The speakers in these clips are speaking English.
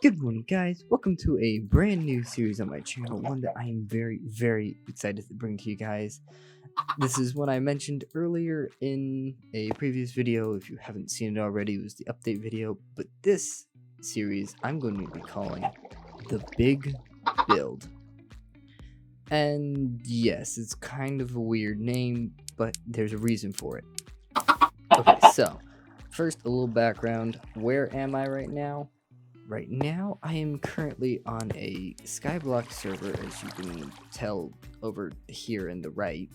Good morning, guys. Welcome to a brand new series on my channel, one that I am very excited to bring to you guys. This is one I mentioned earlier in a previous video. If you haven't seen it already, it was the update video. But this series I'm going to be calling The Big Build. And yes, it's kind of a weird name, but there's a reason for it. Okay, so first a little background. Where am I right now? Right now, I am currently on a skyblock server, as you can tell over here in the right.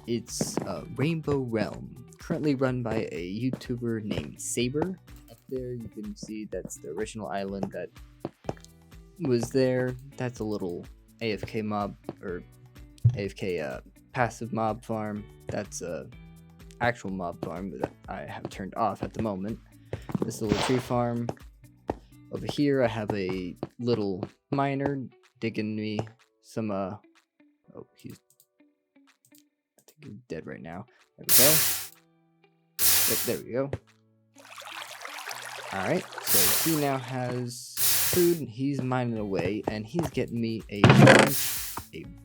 It's Rainbow Realm, currently run by a YouTuber named Saber. Up there, you can see that's the original island that was there. That's a little AFK mob, or AFK passive mob farm. That's a actual mob farm that I have turned off at the moment. This little tree farm. Over here, I have a little miner digging me some, oh, I think he's dead right now. There we go. Yep, there we go. Alright, so he now has food, and he's mining away, and he's getting me a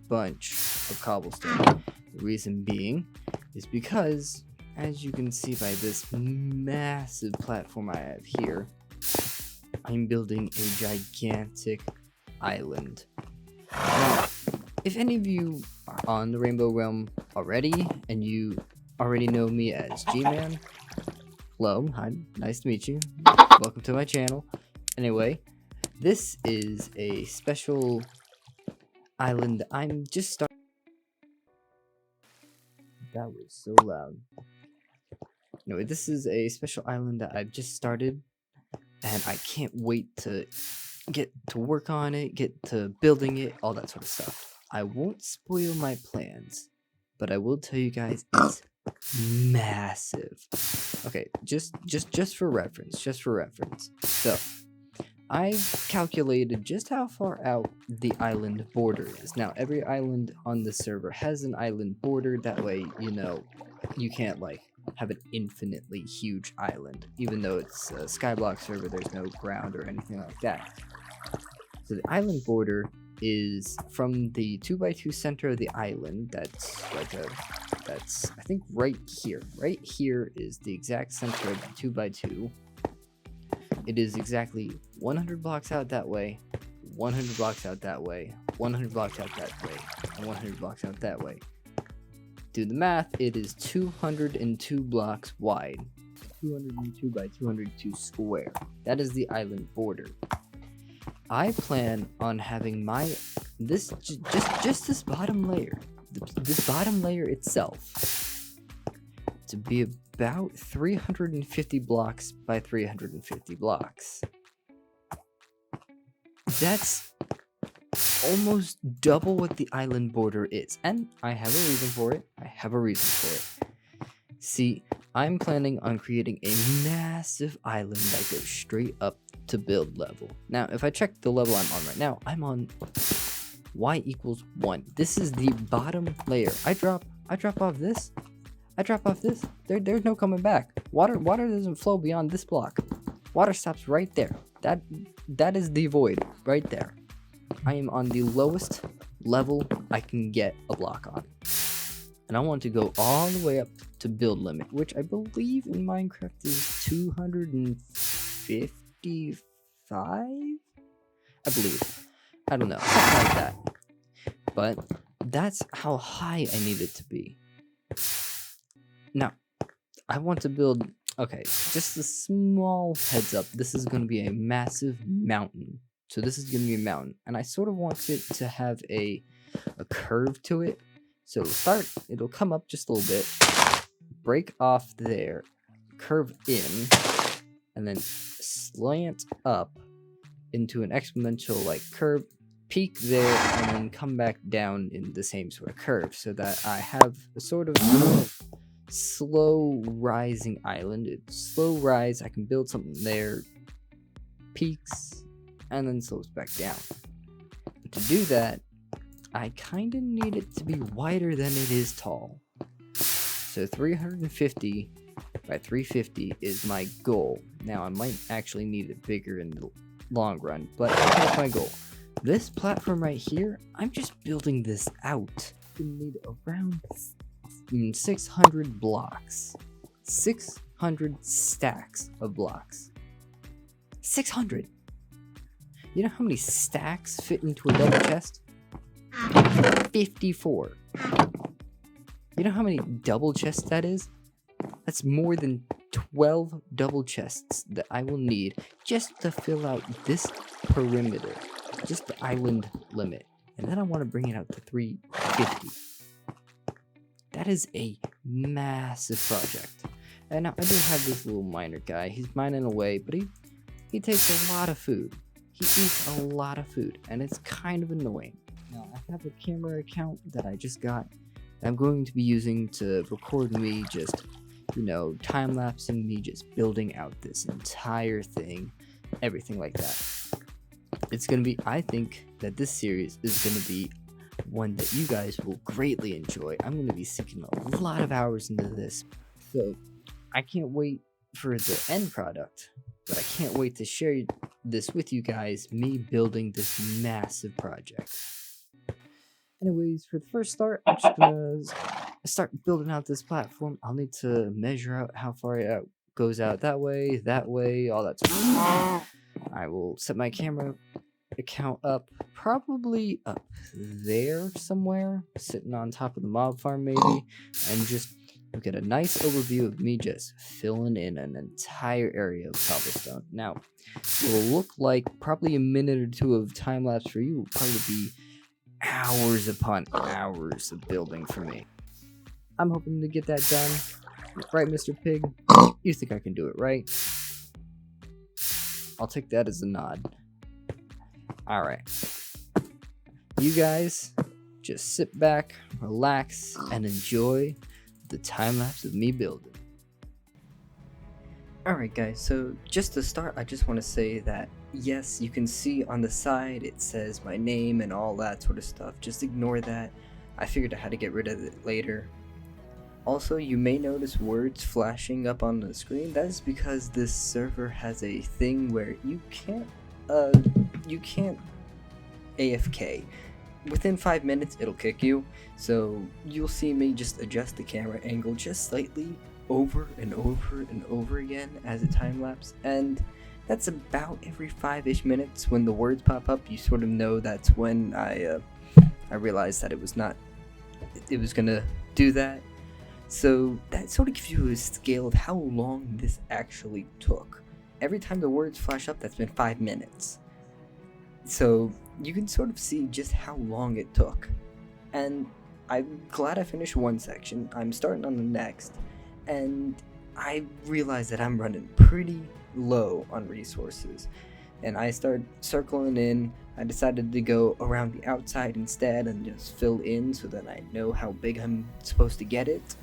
bunch of cobblestone. The reason being is because, as you can see by this massive platform I have here, I'm building a gigantic island. Now, if any of you are on the Rainbow Realm already, and you already know me as G-Man, hello, hi, nice to meet you. Welcome to my channel. Anyway, this is a special island I'm just starting. That was so loud. Anyway, this is a special island that I've just started, and I can't wait to get to work on it, get to building it, all that sort of stuff. I won't spoil my plans, but I will tell you guys it's massive. Okay, just for reference, So, I've calculated just how far out the island border is. Now, every island on the server has an island border. That way, you know, you can't like have an infinitely huge island. Even though it's a skyblock server, there's no ground or anything like that. So the island border is from the 2x2 center of the island. That's I think right here. Right here is the exact center of the 2x2. It is exactly 100 blocks out that way, 100 blocks out that way, 100 blocks out that way, and 100 blocks out that way. Do the math, it is 202 blocks wide, 202 by 202 square. That is the island border. I plan on having this bottom layer, this bottom layer itself, to be about 350 blocks by 350 blocks. That's almost double what the island border is, and I have a reason for it. See, I'm planning on creating a massive island that goes straight up to build level. Now, if I check the level I'm on right now, I'm on y equals 1. This is the bottom layer. I drop off this. There's no coming back. Water doesn't flow beyond this block. Water stops right there. That is the void right there. I am on the lowest level I can get a block on. And I want to go all the way up to build limit, which I believe in Minecraft is 255? I believe. I don't know. Something like that. But that's how high I need it to be. Now, I want to build... Okay, just a small heads up. This is going to be a massive mountain. So this is going to be a mountain. And I sort of want it to have a curve to it. So it'll come up just a little bit, break off there, curve in, and then slant up into an exponential like curve, peak there, and then come back down in the same sort of curve, so that I have a sort of slow rising island. It's slow rise, I can build something there, peaks, and then slows back down. But to do that, I kind of need it to be wider than it is tall. So 350 by 350 is my goal. Now I might actually need it bigger in the long run, but that's my goal. This platform right here, I'm just building this out. We need around 600 blocks. 600 stacks of blocks. 600! You know how many stacks fit into a double chest? 54. You know how many double chests that is? That's more than 12 double chests that I will need just to fill out this perimeter. Just the island limit. And then I want to bring it out to 350. That is a massive project. And now I do have this little miner guy. He's mining away, but he takes a lot of food. He eats a lot of food, and it's kind of annoying. Now, I have a camera account that I just got that I'm going to be using to record me just, time-lapsing me just building out this entire thing, everything like that. It's going to be, I think that this series is going to be one that you guys will greatly enjoy. I'm going to be sinking a lot of hours into this, so I can't wait for the end product, but I can't wait to share this with you guys, me building this massive project. Anyways, for the first start, I'm just gonna start building out this platform. I'll need to measure out how far it goes out that way, all that stuff. I will set my camera account up, probably up there somewhere, sitting on top of the mob farm maybe, and just you'll get a nice overview of me just filling in an entire area of cobblestone. Now, it will look like probably a minute or two of time lapse for you will probably be hours upon hours of building for me. I'm hoping to get that done. Right, Mr. Pig? You think I can do it, right? I'll take that as a nod. Alright. You guys, just sit back, relax, and enjoy the time-lapse of me building. Alright guys, so just to start, I just want to say that yes, you can see on the side it says my name and all that sort of stuff. Just ignore that. I figured out how to get rid of it later. Also, you may notice words flashing up on the screen. That is because this server has a thing where you can't AFK. Within 5 minutes, it'll kick you. So you'll see me just adjust the camera angle just slightly over and over and over again as a time lapse, and that's about every 5-ish minutes. When the words pop up, you sort of know that's when I realized that it was gonna do that. So that sort of gives you a scale of how long this actually took. Every time the words flash up, that's been 5 minutes. So you can sort of see just how long it took. And I'm glad I finished one section. I'm starting on the next, and I realized that I'm running pretty low on resources. And I started circling in. I decided to go around the outside instead and just fill in so that I know how big I'm supposed to get it.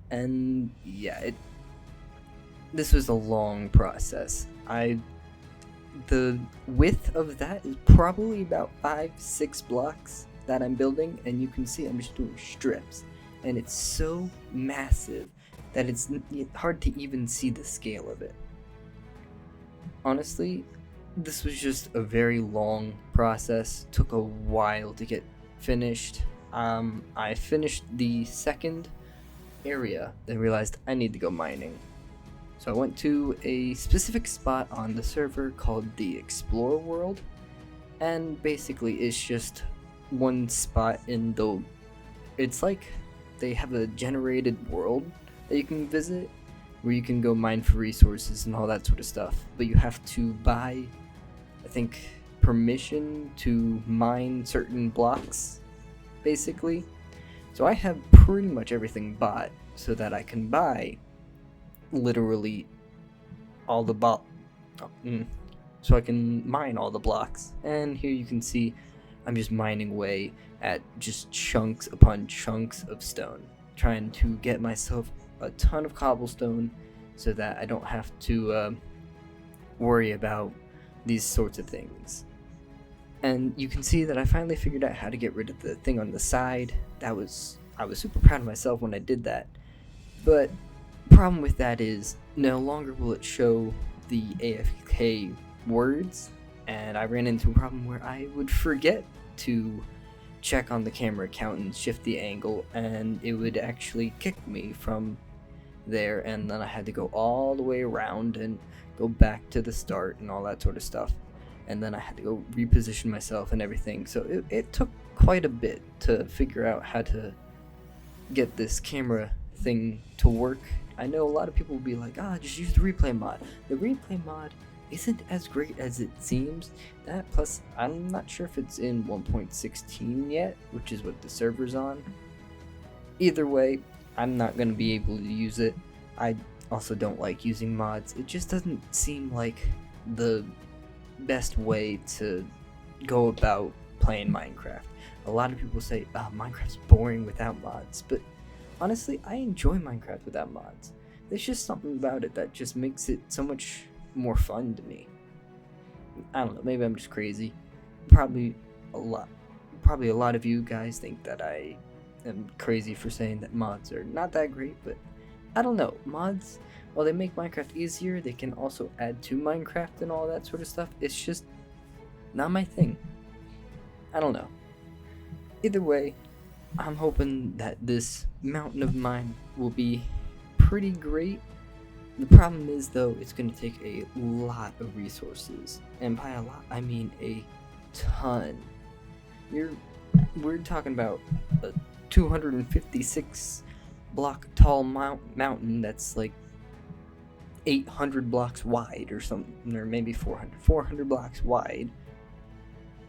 And yeah, this was a long process. The width of that is probably about 5-6 blocks that I'm building, and you can see I'm just doing strips, and it's so massive that it's hard to even see the scale of it. Honestly, this was just a very long process. Took a while to get finished. I finished the second area, then realized I need to go mining. So I went to a specific spot on the server called the Explore World, and basically it's just one spot in the, it's like they have a generated world that you can visit where you can go mine for resources and all that sort of stuff, but you have to buy, I think, permission to mine certain blocks, basically. So I have pretty much everything bought so that I can buy literally all the so I can mine all the blocks. And here you can see I'm just mining away at just chunks upon chunks of stone, trying to get myself a ton of cobblestone so that I don't have to worry about these sorts of things. And you can see that I finally figured out how to get rid of the thing on the side. I was super proud of myself when I did that. But problem with that is no longer will it show the AFK words and I ran into a problem where I would forget to check on the camera count and shift the angle, and it would actually kick me from there, and then I had to go all the way around and go back to the start and all that sort of stuff, and then I had to go reposition myself and everything. So it took quite a bit to figure out how to get this camera thing to work. I know a lot of people will be like, just use the replay mod. The replay mod isn't as great as it seems. That plus, I'm not sure if it's in 1.16 yet, which is what the server's on. Either way, I'm not going to be able to use it. I also don't like using mods. It just doesn't seem like the best way to go about playing Minecraft. A lot of people say, Minecraft's boring without mods, but honestly, I enjoy Minecraft without mods. There's just something about it that just makes it so much more fun to me. I don't know, maybe I'm just crazy. Probably a lot of you guys think that I am crazy for saying that mods are not that great, but I don't know. Mods, while they make Minecraft easier, they can also add to Minecraft and all that sort of stuff. It's just not my thing. I don't know. Either way, I'm hoping that this mountain of mine will be pretty great. The problem is, though, it's going to take a lot of resources, and by a lot, I mean a ton. We're talking about a 256 block tall mountain that's like 800 blocks wide or something, or maybe 400 blocks wide,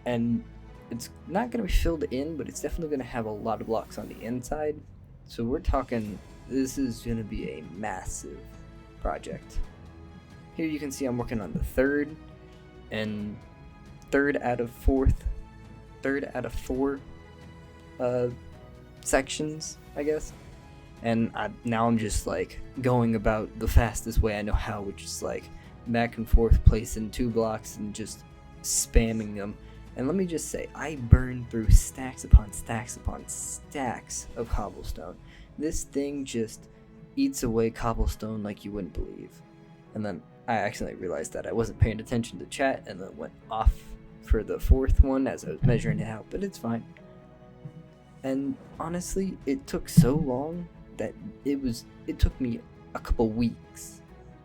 and it's not going to be filled in, but it's definitely going to have a lot of blocks on the inside. So we're talking, this is going to be a massive project. Here you can see I'm working on the third out of four sections, I guess. And now I'm just like going about the fastest way I know how, which is like back and forth placing 2 blocks and just spamming them. And let me just say, I burned through stacks upon stacks upon stacks of cobblestone. This thing just eats away cobblestone like you wouldn't believe. And then I accidentally realized that I wasn't paying attention to chat, and then went off for the 4th one as I was measuring it out, but it's fine. And honestly, it took so long that it took me a couple weeks.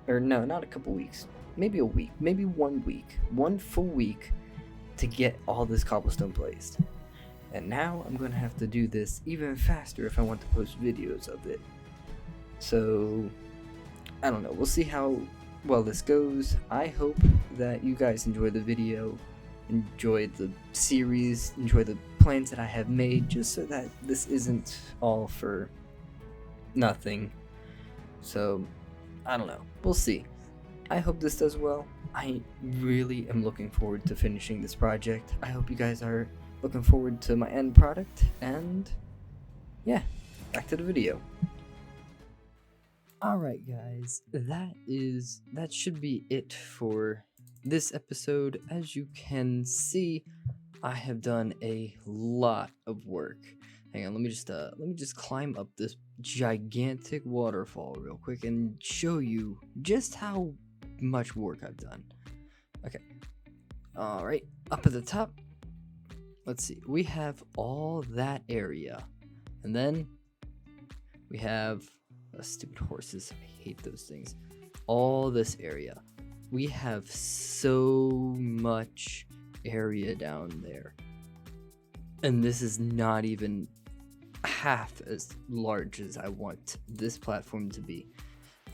Or no, not a couple weeks. Maybe a week. Maybe 1 week. 1 full week to get all this cobblestone placed. And now I'm going to have to do this even faster if I want to post videos of it. So, I don't know. We'll see how well this goes. I hope that you guys enjoy the video, enjoy the series, enjoy the plans that I have made, just so that this isn't all for nothing. So, I don't know. We'll see. I hope this does well. I really am looking forward to finishing this project. I hope you guys are looking forward to my end product, and yeah, back to the video. Alright guys, that should be it for this episode. As you can see, I have done a lot of work. Hang on, let me just climb up this gigantic waterfall real quick and show you just how much work I've done. Okay. Alright, up at the top, let's see, we have all that area. And then we have stupid horses. I hate those things. All this area. We have so much area down there. And this is not even half as large as I want this platform to be.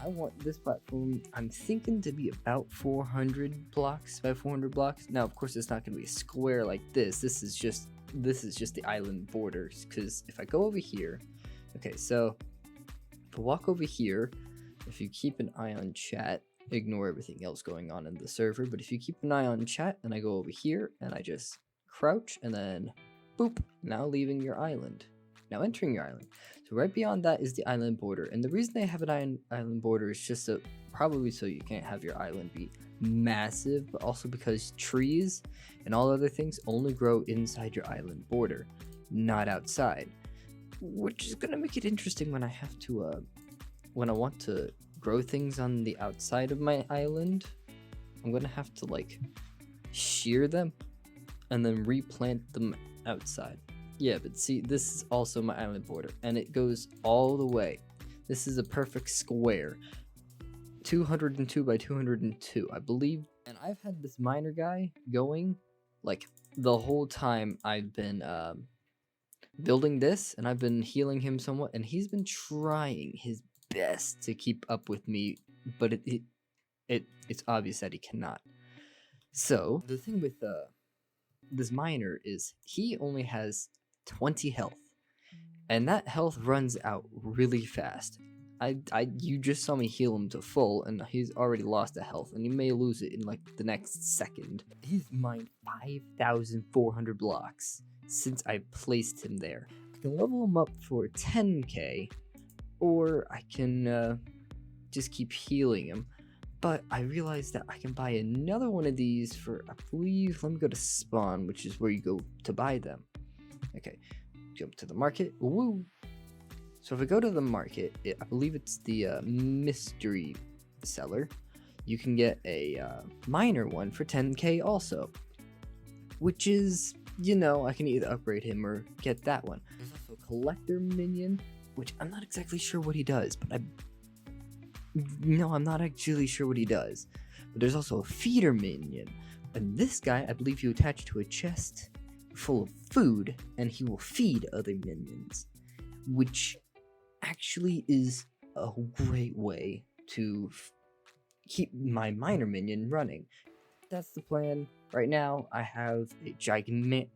I want this platform, I'm thinking, to be about 400 blocks by 400 blocks. Now, of course, it's not going to be a square like this. This is just the island borders. Because if I go over here, okay, so if I walk over here, if you keep an eye on chat, ignore everything else going on in the server, but if you keep an eye on chat, and I go over here, and I just crouch, and then boop, now leaving your island. Now entering your island. So right beyond that is the island border, and the reason they have an island border is just probably so you can't have your island be massive, but also because trees and all other things only grow inside your island border, not outside, which is gonna make it interesting when I have to when I want to grow things on the outside of my island. I'm gonna have to like shear them, and then replant them outside. Yeah, but see, this is also my island border, and it goes all the way. This is a perfect square. 202 by 202, I believe. And I've had this miner guy going, like, the whole time I've been building this, and I've been healing him somewhat, and he's been trying his best to keep up with me, but it's obvious that he cannot. So the thing with this miner is he only has 20 health, and that health runs out really fast. You just saw me heal him to full, and he's already lost a health, and he may lose it in like the next second. He's mined 5,400 blocks since I placed him there. I can level him up for 10k, or I can just keep healing him. But I realized that I can buy another one of these for, I believe, let me go to spawn, which is where you go to buy them. Okay, jump to the market. Woo! So if I go to the market, I believe it's the mystery seller. You can get a minor one for 10k also, which is, you know, I can either upgrade him or get that one. There's also a collector minion, which I'm not exactly sure what he does, but I'm not actually sure what he does. But there's also a feeder minion, and this guy, I believe you attach to a chest full of food, and he will feed other minions, which actually is a great way to keep my miner minion running. That's the plan. Right now, I have a gigantic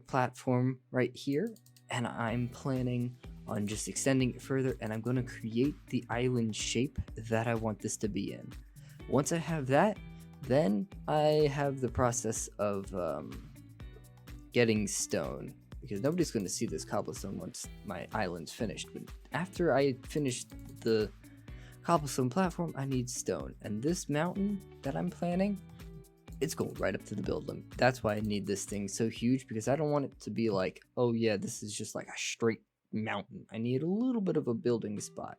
platform right here, and I'm planning on just extending it further, and I'm going to create the island shape that I want this to be in. Once I have that, then I have the process of getting stone, because nobody's going to see this cobblestone once my island's finished. But after I finish the cobblestone platform, I need stone, and this mountain that I'm planning, it's going right up to the building. That's why I need this thing so huge, because I don't want it to be like, oh yeah, this is just like a straight mountain. I need a little bit of a building spot.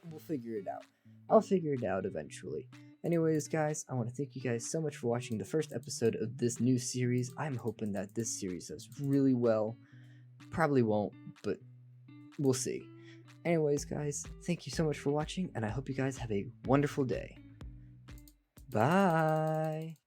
We'll figure it out. I'll figure it out eventually. Anyways, guys, I want to thank you guys so much for watching the first episode of this new series. I'm hoping that this series does really well. Probably won't, but we'll see. Anyways, guys, thank you so much for watching, and I hope you guys have a wonderful day. Bye!